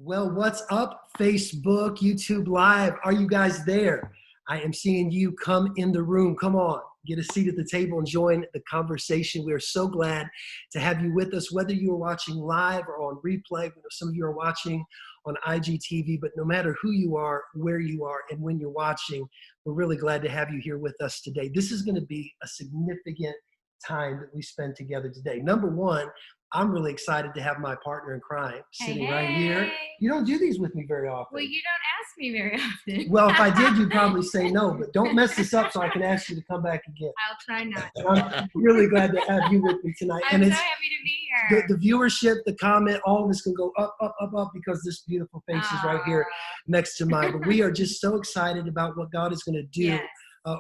Well, what's up, Facebook, YouTube Live? Are you guys there? I am seeing you come in the room. Come on, get a seat at the table and join the conversation. We are so glad to have you with us, whether you are watching live or on replay. We know some of you are watching on IGTV, but no matter who you are, where you are, and when you're watching, we're really glad to have you here with us today. This is going to be a significant time that we spend together today. Number one, I'm really excited to have my partner in crime sitting right here. You don't do these with me very often. Well, you don't ask me very often. Well, if I did, you'd probably say no, but don't mess this up so I can ask you to come back again. I'll try not to. I'm really glad to have you with me tonight. I'm so happy to be here. The viewership, the comment, all of this can go up, up, up, up because this beautiful face is right here next to mine. But we are just so excited about what God is going to do. Yes.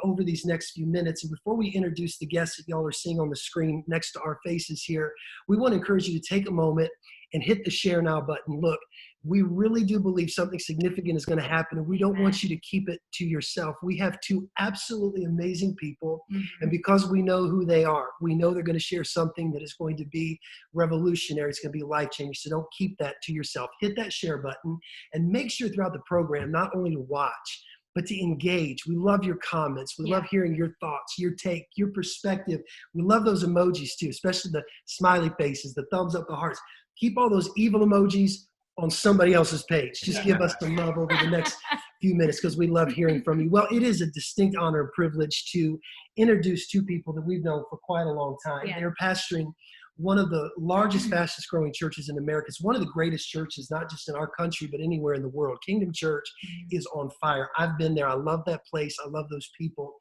Over these next few minutes. And before we introduce the guests that y'all are seeing on the screen next to our faces here, we want to encourage you to take a moment and hit the share now button. Look, we really do believe something significant is going to happen, and we don't want you to keep it to yourself. We have two absolutely amazing people, and because we know who they are, we know they're going to share something that is going to be revolutionary. It's going to be life-changing, so don't keep that to yourself. Hit that share button, and make sure throughout the program not only to watch, but to engage. We love your comments. We love hearing your thoughts, your take, your perspective. We love those emojis too, especially the smiley faces, the thumbs up, the hearts. Keep all those evil emojis on somebody else's page. Just give us some love over the next few minutes because we love hearing from you. Well, it is a distinct honor and privilege to introduce two people that we've known for quite a long time. Yeah. They're pastoring one of the largest, fastest growing churches in America. It's one of the greatest churches, not just in our country, but anywhere in the world. Kingdom Church is on fire. I've been there. I love that place. I love those people.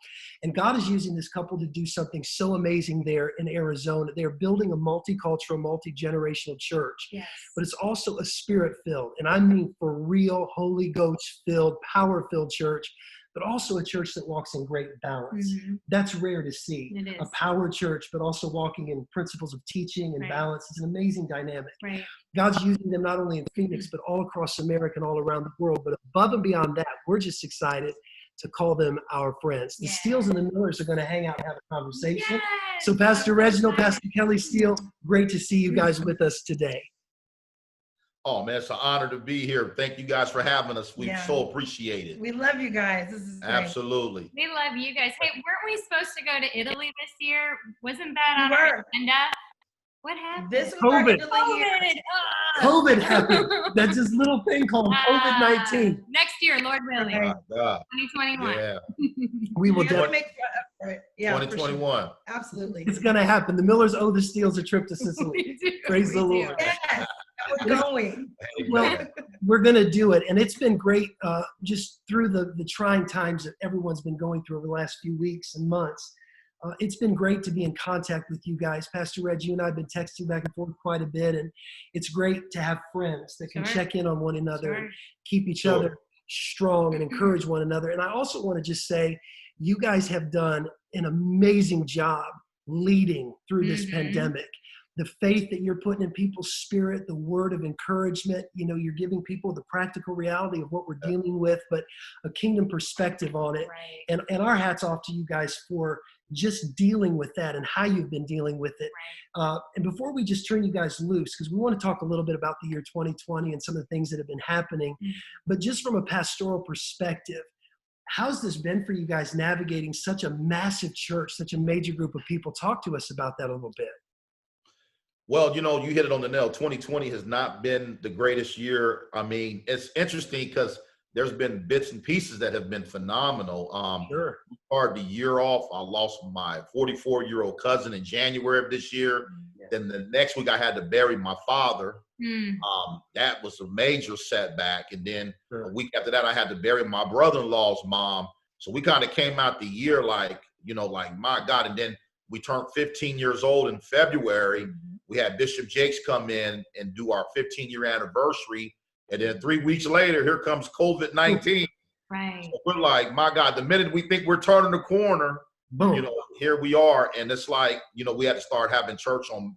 And God is using this couple to do something so amazing there in Arizona. They're building a multicultural, multi-generational church. Yes. But it's also a spirit-filled, and I mean for real, Holy Ghost-filled, power-filled church, but also a church that walks in great balance. That's rare to see. It is. A power church, but also walking in principles of teaching and balance. It's an amazing dynamic. Right. God's using them not only in Phoenix, but all across America and all around the world. But above and beyond that, we're just excited to call them our friends. The Steeles and the Millers are going to hang out and have a conversation. Yes. So Pastor Reginald, Pastor Kelley, Steele, great to see you guys with us today. Oh, man, it's an honor to be here. Thank you guys for having us. We so appreciate it. We love you guys. This is great. Absolutely. We love you guys. Hey, weren't we supposed to go to Italy this year? Wasn't that on our agenda? What happened? This was COVID. COVID. COVID happened. That's this little thing called COVID-19. Next year, Lord willing. Right. 2021. Yeah. We will We're gonna definitely. make for it. Yeah, for sure. 2021. Absolutely. It's going to happen. The Millers owe the Steeles a trip to Sicily. We do. Praise the We do. Lord. Yes, we're going. Well, we're going to do it. And it's been great just through the trying times that everyone's been going through over the last few weeks and months. It's been great to be in contact with you guys. Pastor Reg, you and I have been texting back and forth quite a bit. And it's great to have friends that can check in on one another and keep each other strong and encourage one another. And I also want to just say, you guys have done an amazing job leading through this pandemic. The faith that you're putting in people's spirit, the word of encouragement, you know, you're giving people the practical reality of what we're dealing with, but a kingdom perspective on it. Right. And our hats off to you guys for just dealing with that and how you've been dealing with it. Right. And before we just turn you guys loose, because we want to talk a little bit about the year 2020 and some of the things that have been happening, but just from a pastoral perspective, how's this been for you guys navigating such a massive church, such a major group of people? Talk to us about that a little bit. Well, you know, you hit it on the nail. 2020 has not been the greatest year. I mean, it's interesting because there's been bits and pieces that have been phenomenal. Sure. We started the year off. I lost my 44-year-old cousin in January of this year. Then the next week I had to bury my father. That was a major setback. And then a week after that, I had to bury my brother-in-law's mom. So we kind of came out the year like, you know, like, my God. And then we turned 15 years old in February. We had Bishop Jakes come in and do our 15-year anniversary. And then 3 weeks later, here comes COVID-19. Right. So we're like, my God, the minute we think we're turning the corner, Boom. you know, here we are. And it's like, you know, we had to start having church on,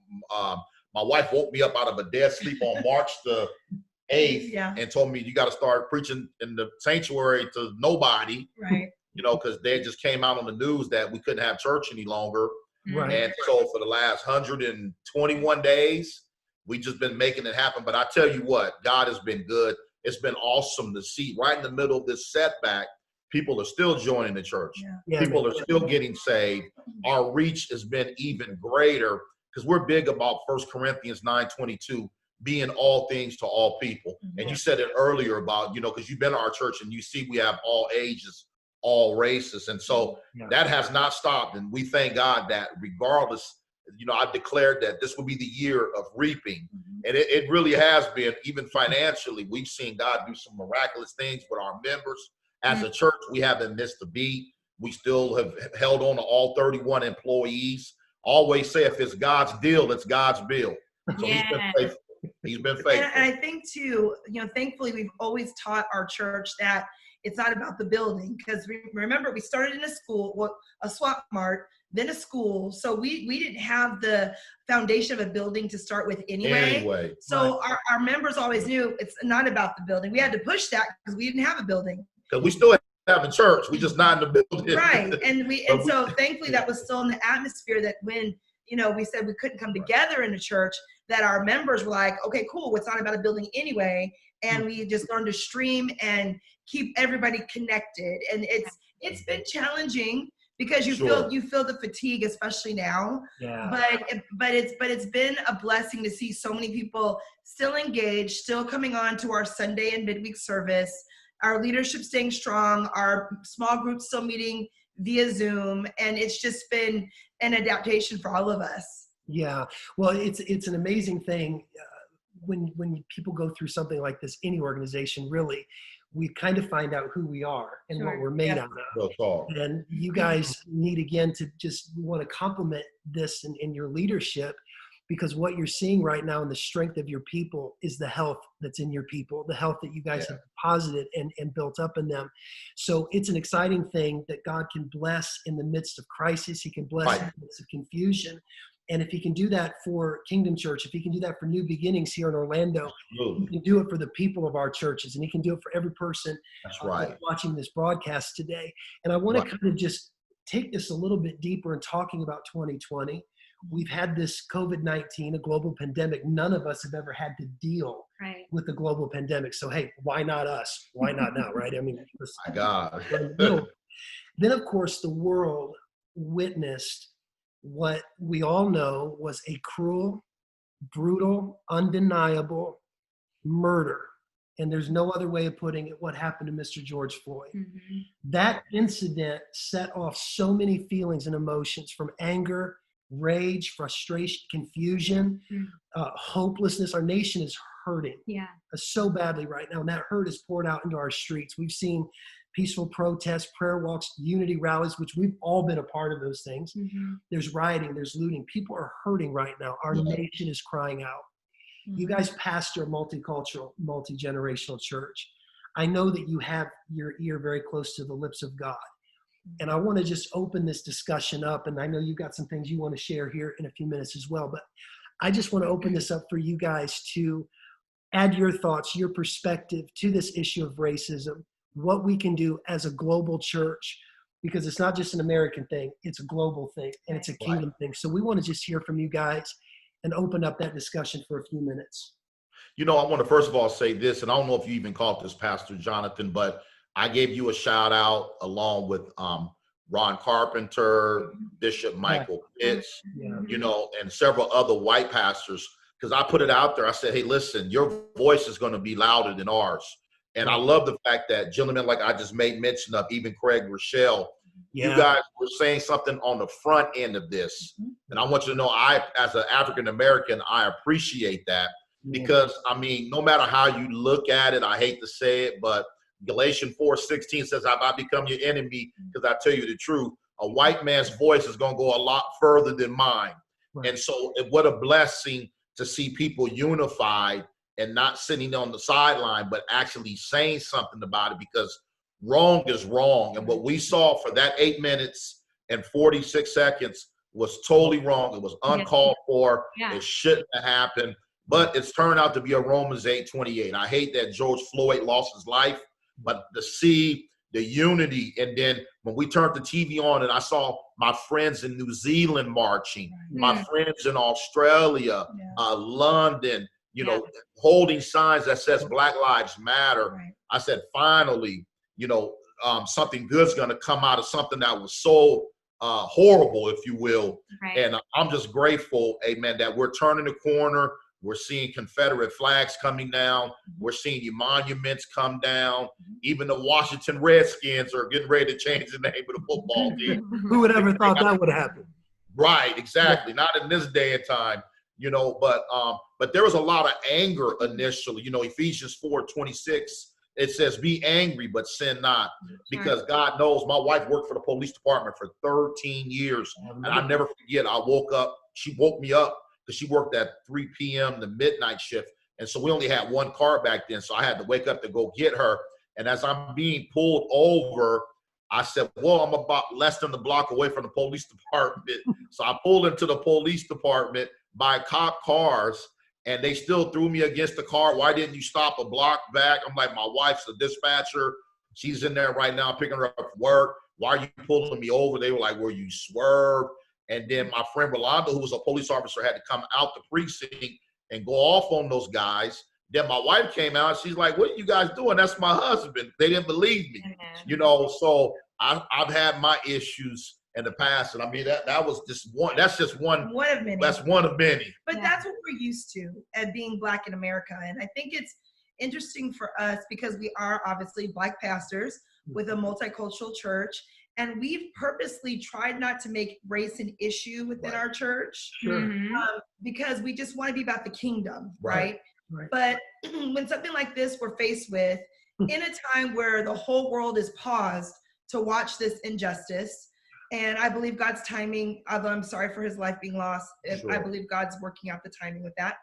my wife woke me up out of a dead sleep on March the 8th and told me, you got to start preaching in the sanctuary to nobody. Right. You know, because they just came out on the news that we couldn't have church any longer. Right. And so for the last 121 days, We just been making it happen. But I tell you what, God has been good. It's been awesome to see right in the middle of this setback, people are still joining the church. People are still getting saved. Our reach has been even greater because we're big about 1 Corinthians 9:22, being all things to all people. And you said it earlier about, because you've been to our church and you see we have all ages, all races. And so that has not stopped. And we thank God that regardless, I declared that this will be the year of reaping. And it really has been, even financially. We've seen God do some miraculous things with our members. As a church, we haven't missed a beat. We still have held on to all 31 employees. Always say if it's God's deal, it's God's bill. So he's been faithful. He's been faithful. And I think too, thankfully we've always taught our church that it's not about the building, because remember we started in a school, a swap mart, then a school. So we didn't have the foundation of a building to start with anyway. So our members always knew it's not about the building. We had to push that because we didn't have a building. Because we still have a church. We just not in the building. Right. And so thankfully that was still in the atmosphere that when, we said we couldn't come together in a church, that our members were like, okay, cool. It's not about a building anyway. And we just learned to stream and keep everybody connected. And it's been challenging because you feel the fatigue, especially now. But it's been a blessing to see so many people still engaged, still coming on to our Sunday and midweek service, our leadership staying strong, our small groups still meeting via Zoom, and it's just been an adaptation for all of us. Yeah, well, it's an amazing thing when people go through something like this. Any organization, really, we kind of find out who we are and what we're made out of. And you guys need, again, we want to compliment this in your leadership, because what you're seeing right now in the strength of your people is the health that's in your people, the health that you guys have deposited and built up in them. So it's an exciting thing that God can bless in the midst of crisis. He can bless in the midst of confusion. And if he can do that for Kingdom Church, if he can do that for New Beginnings here in Orlando, he can do it for the people of our churches, and he can do it for every person watching this broadcast today. And I want to kind of just take this a little bit deeper in talking about 2020. We've had this COVID-19, a global pandemic. None of us have ever had to deal with the global pandemic. So, hey, why not us? Why not now, right? I mean, my God. Then, of course, the world witnessed what we all know was a cruel, brutal, undeniable murder. And there's no other way of putting it, what happened to Mr. George Floyd. That incident set off so many feelings and emotions, from anger, rage, frustration, confusion, hopelessness. Our nation is hurting so badly right now, and that hurt is poured out into our streets. We've seen peaceful protests, prayer walks, unity rallies, which we've all been a part of those things. There's rioting, there's looting. People are hurting right now. Our nation is crying out. You guys pastor a multicultural, multi-generational church. I know that you have your ear very close to the lips of God. And I want to just open this discussion up. And I know you've got some things you want to share here in a few minutes as well. But I just want to open this up for you guys to add your thoughts, your perspective to this issue of racism, what we can do as a global church, because it's not just an American thing, it's a global thing, and it's a kingdom thing. So we want to just hear from you guys and open up that discussion for a few minutes. I want to first of all say this, and I don't know if you even caught this, Pastor Jonathan, but I gave you a shout out along with Ron Carpenter, Bishop Michael Pitts, and several other white pastors, because I put it out there. I said, hey, listen, your voice is going to be louder than ours. And I love the fact that gentlemen like I just made mention of, even Craig Rochelle, you guys were saying something on the front end of this. And I want you to know, I, as an African-American, I appreciate that, because, I mean, no matter how you look at it, I hate to say it, but Galatians 4:16 says, have I become your enemy because I tell you the truth? A white man's voice is going to go a lot further than mine. And so what a blessing to see people unified and not sitting on the sideline, but actually saying something about it, because wrong is wrong. And what we saw for that 8 minutes and 46 seconds was totally wrong. It was uncalled for. It shouldn't have happened. But it's turned out to be a Romans 8:28. I hate that George Floyd lost his life, but to see the unity. And then when we turned the TV on and I saw my friends in New Zealand marching, my friends in Australia, London, you know, holding signs that says Black Lives Matter. I said, finally, you know, something good's going to come out of something that was so horrible, if you will. And I'm just grateful, amen, that we're turning the corner. We're seeing Confederate flags coming down. We're seeing monuments come down. Even the Washington Redskins are getting ready to change the name of the football team. Who would ever thought that would happen? Right, exactly. Not in this day and time, you know, but there was a lot of anger initially. You know, Ephesians 4:26, it says, be angry, but sin not. Because God knows my wife worked for the police department for 13 years. And I never forget, I woke up, she woke me up, because she worked at 3 p.m. the midnight shift. And so we only had one car back then. So I had to wake up to go get her. And as I'm being pulled over, I said, well, I'm about less than a block away from the police department. So I pulled into the police department by cop cars, and they still threw me against the car. Why didn't you stop a block back? I'm like, my wife's a dispatcher. She's in there right now picking her up from work. Why are you pulling me over? They were like, well, you swerved. And then my friend Rolando, who was a police officer, had to come out the precinct and go off on those guys. Then my wife came out. She's like, what are you guys doing? That's my husband. They didn't believe me. You know, so I've had my issues in the past. And I mean, that was just one. That's just one. One of many. That's one of many. But that's what we're used to at being Black in America. And I think it's interesting for us because we are obviously Black pastors with a multicultural church. And we've purposely tried not to make race an issue within our church because we just want to be about the kingdom, right? But when something like this we're faced with, in a time where the whole world is paused to watch this injustice, and I believe God's timing, although I'm sorry for his life being lost, I believe God's working out the timing with that.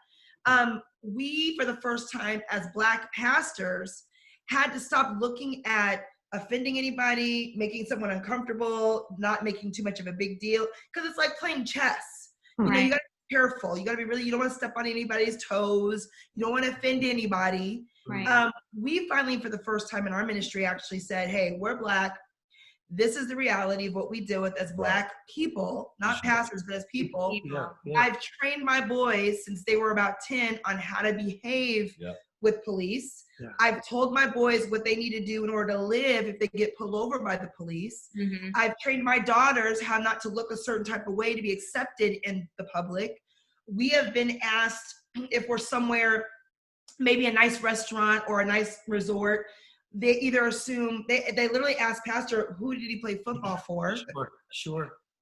We, for the first time as Black pastors, had to stop looking at offending anybody, making someone uncomfortable, not making too much of a big deal. Because it's like playing chess. You know, you got to be careful. You got to be really, you don't want to step on anybody's toes. You don't want to offend anybody. We finally, for the first time in our ministry, actually said, hey, we're Black. This is the reality of what we deal with as Black people, not pastors, but as people. I've trained my boys since they were about 10 on how to behave with police. I've told my boys what they need to do in order to live if they get pulled over by the police. I've trained my daughters how not to look a certain type of way to be accepted in the public. We have been asked if we're somewhere, maybe a nice restaurant or a nice resort, they either assume, they literally ask Pastor, who did he play football for?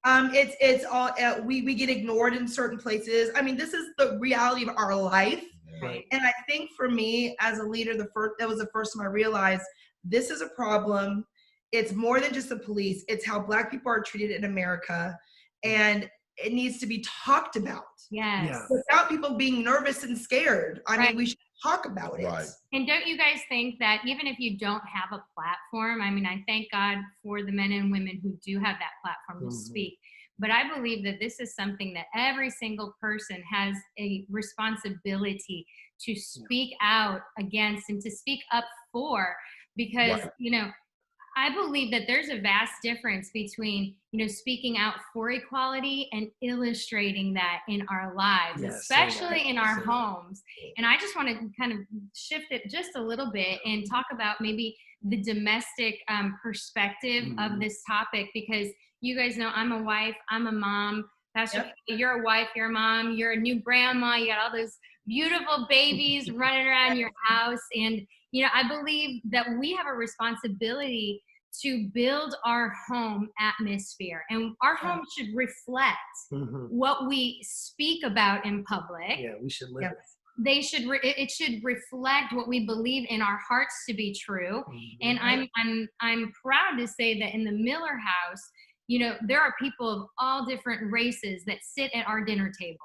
It's all, we get ignored in certain places. I mean, this is the reality of our life. And I think for me as a leader, that was the first time I realized this is a problem. It's more than just the police. It's how Black people are treated in America. And it needs to be talked about. Without people being nervous and scared. I mean, we should talk about it. And don't you guys think that even if you don't have a platform, I mean, I thank God for the men and women who do have that platform to speak. But I believe that this is something that every single person has a responsibility to speak out against and to speak up for, because, you know, I believe that there's a vast difference between, you know, speaking out for equality and illustrating that in our lives, especially in our homes. And I just want to kind of shift it just a little bit and talk about maybe the domestic perspective of this topic, because you guys know I'm a wife, I'm a mom. Pastor, you're a wife, you're a mom, you're a new grandma, you got all those beautiful babies running around your house. And, you know, I believe that we have a responsibility to build our home atmosphere. And our home should reflect what we speak about in public. We should live it. It should reflect what we believe in our hearts to be true. And I'm proud to say that in the Miller house, you know, there are people of all different races that sit at our dinner table.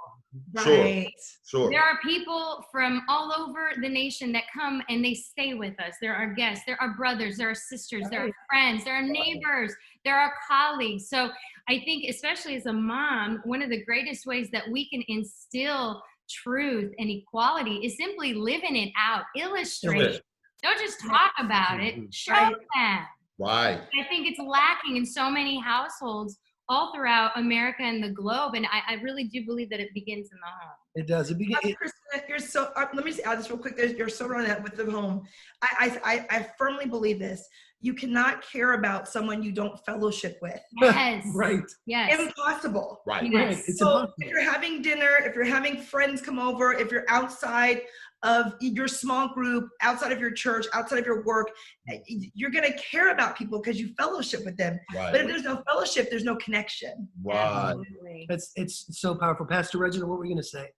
Sure. There are people from all over the nation that come and they stay with us. There are guests, there are brothers, there are sisters, there are friends, there are neighbors, there are colleagues. So I think, especially as a mom, one of the greatest ways that we can instill truth and equality is simply living it out, illustrate it. Don't just talk about it, show them. Right. I think it's lacking in so many households all throughout America and the globe. And I really do believe that it begins in the home. It does. Christina, you're so. Let me just add this real quick. You're so right on that with the home. I firmly believe this. You cannot care about someone you don't fellowship with. Yes. Right. Yes. Impossible. Right. Yes. Right. It's So impossible. if you're having dinner, if you're having friends come over, if you're outside of your small group, outside of your church, outside of your work, you're going to care about people because you fellowship with them. Right. But if there's no fellowship, there's no connection. Right. Absolutely. It's so powerful. Pastor Reginald, what were you going to say?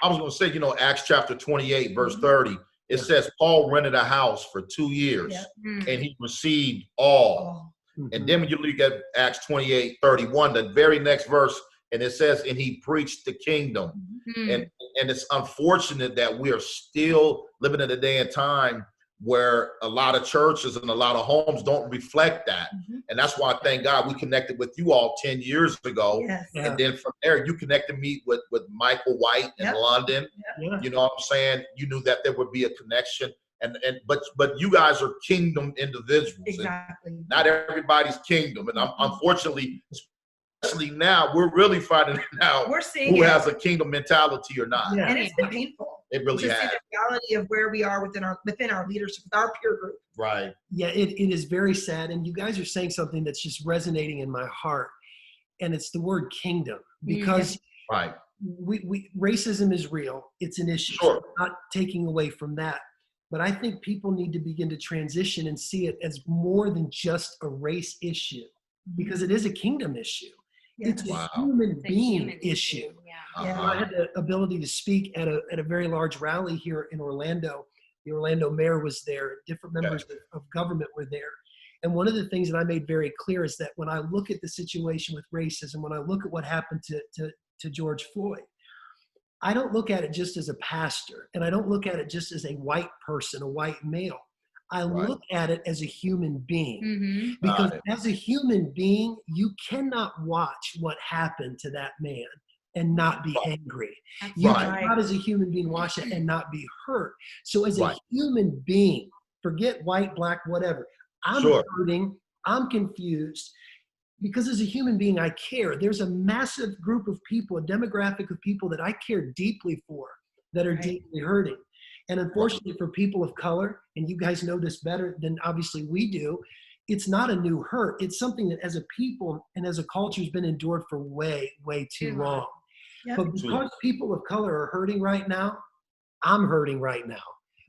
I was going to say, you know, Acts chapter 28, verse 30, it says Paul rented a house for 2 years and he received all. And then when you look at Acts 28, 31, the very next verse, and it says, and he preached the kingdom. And it's unfortunate that we are still living in a day and time where a lot of churches and a lot of homes don't reflect that. And that's why, thank God, we connected with you all 10 years ago. Yes. And then from there, you connected me with Michael White in London. Yeah. You know what I'm saying? You knew that there would be a connection. But you guys are kingdom individuals. Exactly. And not everybody's kingdom. And unfortunately, especially now, we're really finding out We're seeing who it. has a kingdom mentality or not. Yeah. And it's been painful. It really to see has. the reality of where we are within our leadership, with our peer group. Right. Yeah, it is very sad. And you guys are saying something that's just resonating in my heart. And it's the word kingdom, because Right. we racism is real. It's an issue. Sure. Not taking away from that. But I think people need to begin to transition and see it as more than just a race issue, because it is a kingdom issue. It's a human It's a being human issue. Yeah. I had the ability to speak at a very large rally here in Orlando. The Orlando mayor was there. Different members of government were there. And one of the things that I made very clear is that when I look at the situation with racism, when I look at what happened to George Floyd, I don't look at it just as a pastor, and I don't look at it just as a white person, a white male. I look at it as a human being, because as a human being, you cannot watch what happened to that man and not be angry. You cannot, as a human being, watch it and not be hurt. So as a human being, forget white, black, whatever, I'm hurting, I'm confused, because as a human being, I care. There's a massive group of people, a demographic of people that I care deeply for, that are deeply hurting. And unfortunately for people of color, and you guys know this better than obviously we do, it's not a new hurt. It's something that as a people and as a culture has been endured for way, way too long. But because people of color are hurting right now, I'm hurting right now.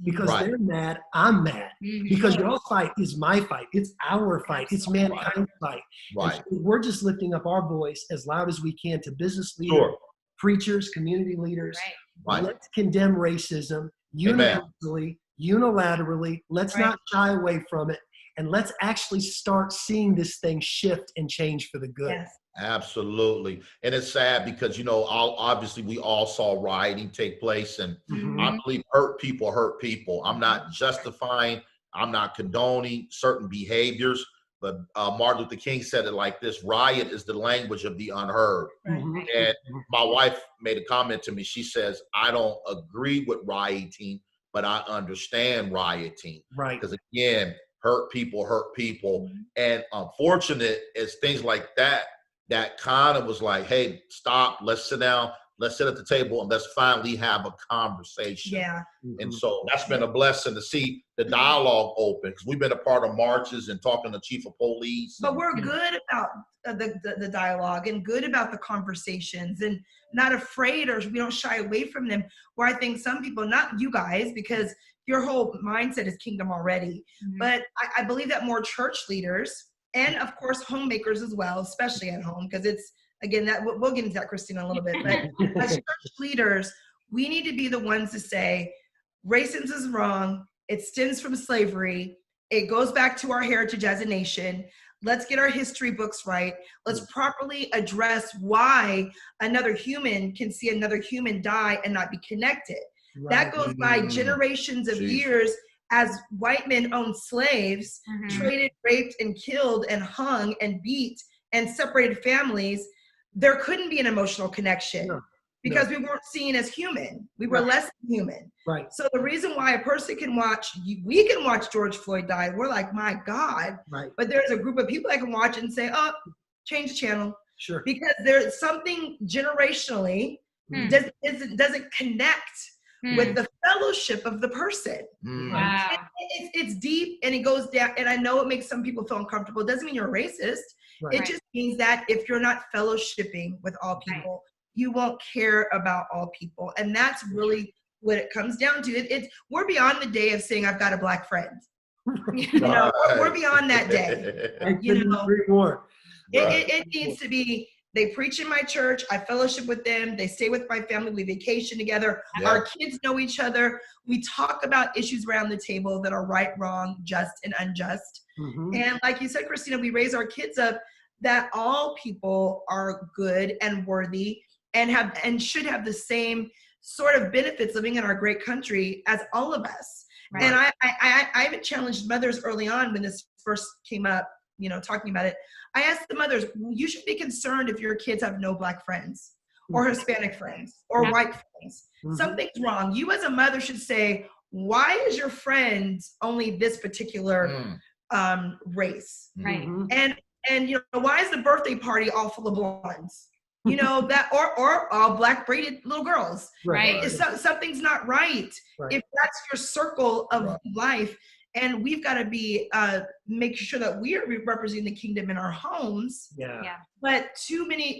Because they're mad, I'm mad. Because your fight is my fight. It's our fight. It's mankind's fight. And so we're just lifting up our voice as loud as we can to business leaders, preachers, community leaders. Let's condemn racism universally, unilaterally. Let's not shy away from it. And let's actually start seeing this thing shift and change for the good. Yes. Absolutely. And it's sad because, you know, obviously we all saw rioting take place, and I believe hurt people. I'm not justifying, I'm not condoning certain behaviors, but Martin Luther King said it like this: riot is the language of the unheard. And my wife made a comment to me. She says, I don't agree with rioting, but I understand rioting. Because again, hurt people. And unfortunate is things like that kind of was like, hey, stop, let's sit down, let's sit at the table, and let's finally have a conversation. And so that's been a blessing to see the dialogue open, because we've been a part of marches and talking to chief of police. But we're good about the dialogue and good about the conversations and not afraid, or we don't shy away from them, where I think some people, not you guys, because your whole mindset is kingdom already, but I believe that more church leaders, and of course homemakers as well, especially at home, because it's, again, that we'll get into that, Christina, in a little bit, but as church leaders, we need to be the ones to say, racism is wrong, it stems from slavery, it goes back to our heritage as a nation. Let's get our history books right. Let's properly address why another human can see another human die and not be connected. That goes by generations of years, as white men owned slaves, traded, raped, and killed, and hung, and beat, and separated families. There couldn't be an emotional connection. because we weren't seen as human. We were less human. Right. So the reason why a person can watch, we can watch George Floyd die. We're like, my God. Right. But there's a group of people that can watch it and say, oh, change the channel. Sure. Because there's something generationally doesn't connect with the fellowship of the person. Wow. It's deep and it goes down. And I know it makes some people feel uncomfortable. It doesn't mean you're racist. Right. It just means that if you're not fellowshipping with all people, you won't care about all people. And that's really what it comes down to. We're beyond the day of saying, I've got a black friend. You know, we're beyond that day. I couldn't agree more. It needs to be, they preach in my church, I fellowship with them, they stay with my family, we vacation together, our kids know each other, we talk about issues around the table that are right, wrong, just, and unjust. And like you said, Christina, we raise our kids up that all people are good and worthy and should have the same sort of benefits living in our great country as all of us. Right. And I even challenged mothers early on when this first came up, you know, talking about it. I asked the mothers, you should be concerned if your kids have no black friends or Hispanic friends or white friends. Something's wrong. You as a mother should say, why is your friend only this particular race? Right. And you know, why is the birthday party all full of blondes? You know, that or all black braided little girls. Right. Something's not right. If that's your circle of life. And we've got to be make sure that we are representing the kingdom in our homes. Yeah. But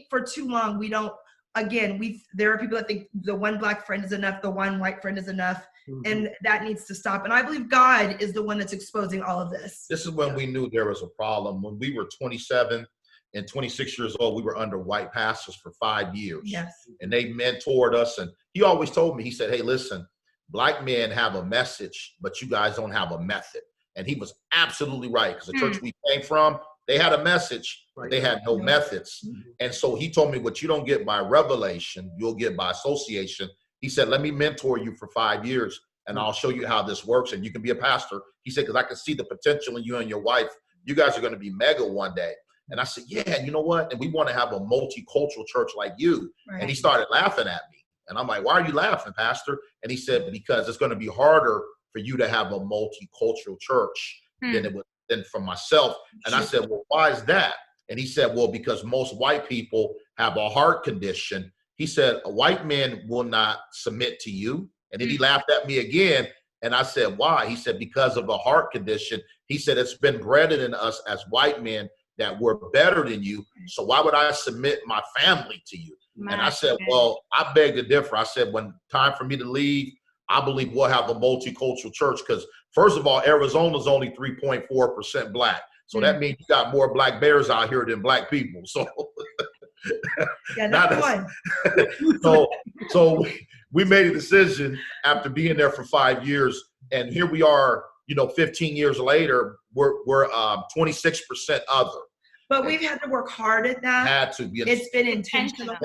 for too long, we don't. Again, there are people that think the one black friend is enough, the one white friend is enough, and that needs to stop. And I believe God is the one that's exposing all of this. This is when we knew there was a problem. When we were 27 and 26 years old, we were under white pastors for 5 years. Yes. And they mentored us. And he always told me, he said, hey, listen, black men have a message, but you guys don't have a method. And he was absolutely right, because the church we came from, they had a message, but they had no methods. And so he told me, what you don't get by revelation, you'll get by association. He said, let me mentor you for 5 years, and I'll show you how this works, and you can be a pastor. He said, because I can see the potential in you and your wife. You guys are going to be mega one day. And I said, yeah, you know what? And we want to have a multicultural church like you. Right. And he started laughing at me. And I'm like, why are you laughing, Pastor? And he said, because it's going to be harder for you to have a multicultural church than for myself. And I said, well, why is that? And he said, well, because most white people have a heart condition. He said, a white man will not submit to you. And then he laughed at me again. And I said, why? He said, because of a heart condition. He said, it's been bred in us as white men that we're better than you. So why would I submit my family to you? And I said, well, I beg to differ. I said, when time for me to leave, I believe we'll have a multicultural church, because first of all, Arizona's only 3.4% black. So that means you got more black bears out here than black people. So so we made a decision after being there for 5 years, and here we are, you know, 15 years later, we're 26% other. But we've had to work hard at that. Had to be. It's been intentional.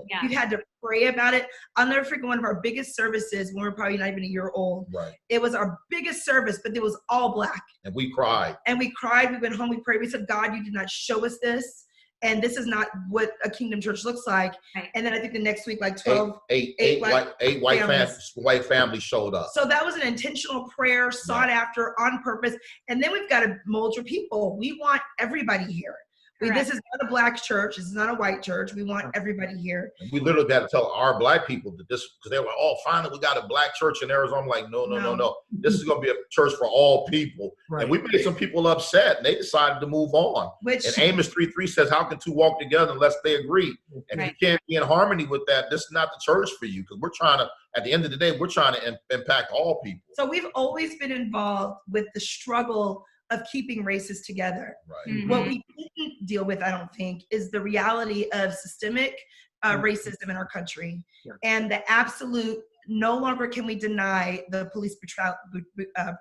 Yeah. We've had to pray about it. I'll never forget one of our biggest services when we were probably not even a year old. Right. It was our biggest service, but it was all black. And we cried. We went home, we prayed. We said, God, you did not show us this. And this is not what a kingdom church looks like. Right. And then I think the next week, like 12, eight white families showed up. So that was an intentional prayer, sought after, on purpose. And then we've got to mold your people. We want everybody here. This is not a black church. This is not a white church. We want everybody here. And we literally had to tell our black people that this, because they were like, oh, finally we got a black church in Arizona. I'm like, no. This is going to be a church for all people. Right. And we made some people upset, and they decided to move on. And Amos 3:3 says, how can two walk together unless they agree? And if you can't be in harmony with that, this is not the church for you, because we're trying to, at the end of the day, we're trying to impact all people. So we've always been involved with the struggle of keeping races together. Right. What we didn't deal with, I don't think, is the reality of systemic racism in our country, and the absolute, no longer can we deny the police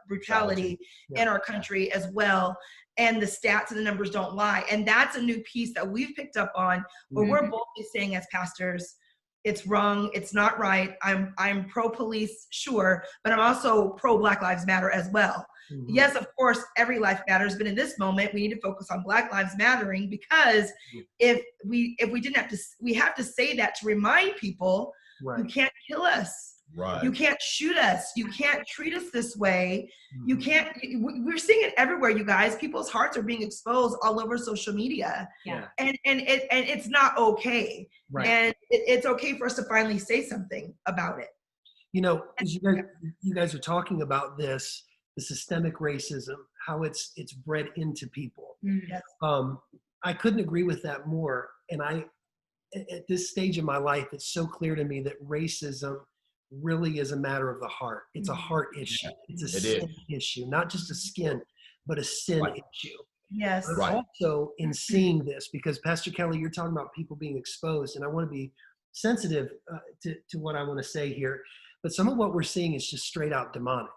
brutality in our country as well. And the stats and the numbers don't lie. And that's a new piece that we've picked up on, where we're boldly saying as pastors, it's wrong, it's not right. I'm pro-police, sure, but I'm also pro-Black Lives Matter as well. Yes, of course, every life matters, but in this moment, we need to focus on Black Lives Mattering, because if we didn't have to, we have to say that to remind people Right. You can't kill us. Right. You can't shoot us. You can't treat us this way. You can't. We're seeing it everywhere, you guys. People's hearts are being exposed all over social media. Yeah. And it's not okay. Right. And it's okay for us to finally say something about it. You know, as you guys are talking about this, the systemic racism, how it's bred into people. Yes. I couldn't agree with that more. And at this stage of my life, it's so clear to me that racism really is a matter of the heart. It's a heart issue. It's a sin issue, not just a skin, but a sin issue. Yes. But also in seeing this, because Pastor Kelley, you're talking about people being exposed, and I want to be sensitive to what I want to say here. But some of what we're seeing is just straight out demonic.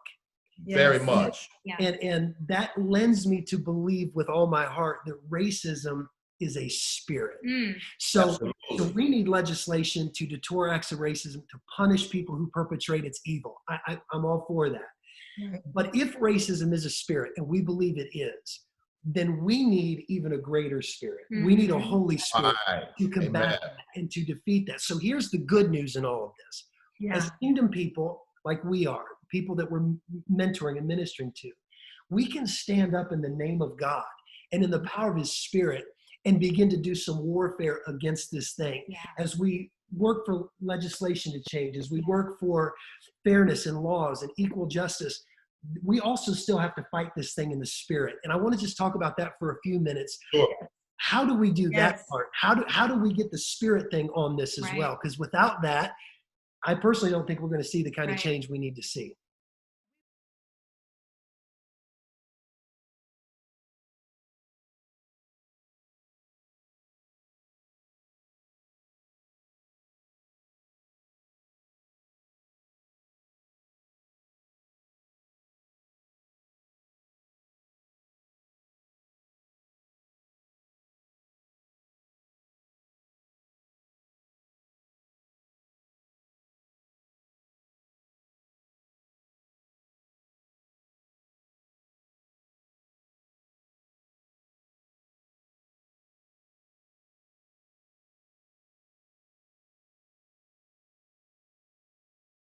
Yes. Very much. Yeah. And that lends me to believe with all my heart that racism is a spirit. So we need legislation to deter acts of racism, to punish people who perpetrate its evil. I'm all for that. Right. But if racism is a spirit, and we believe it is, then we need even a greater spirit. We need a Holy Spirit to combat that and to defeat that. So here's the good news in all of this. Yeah. As kingdom people, like we are, people that we're mentoring and ministering to, we can stand up in the name of God and in the power of his spirit and begin to do some warfare against this thing. As we work for legislation to change, as we work for fairness and laws and equal justice, we also still have to fight this thing in the spirit. And I want to just talk about that for a few minutes. Sure. How do we do that part? How do we get the spirit thing on this as well? Because without that, I personally don't think we're going to see the kind of change we need to see.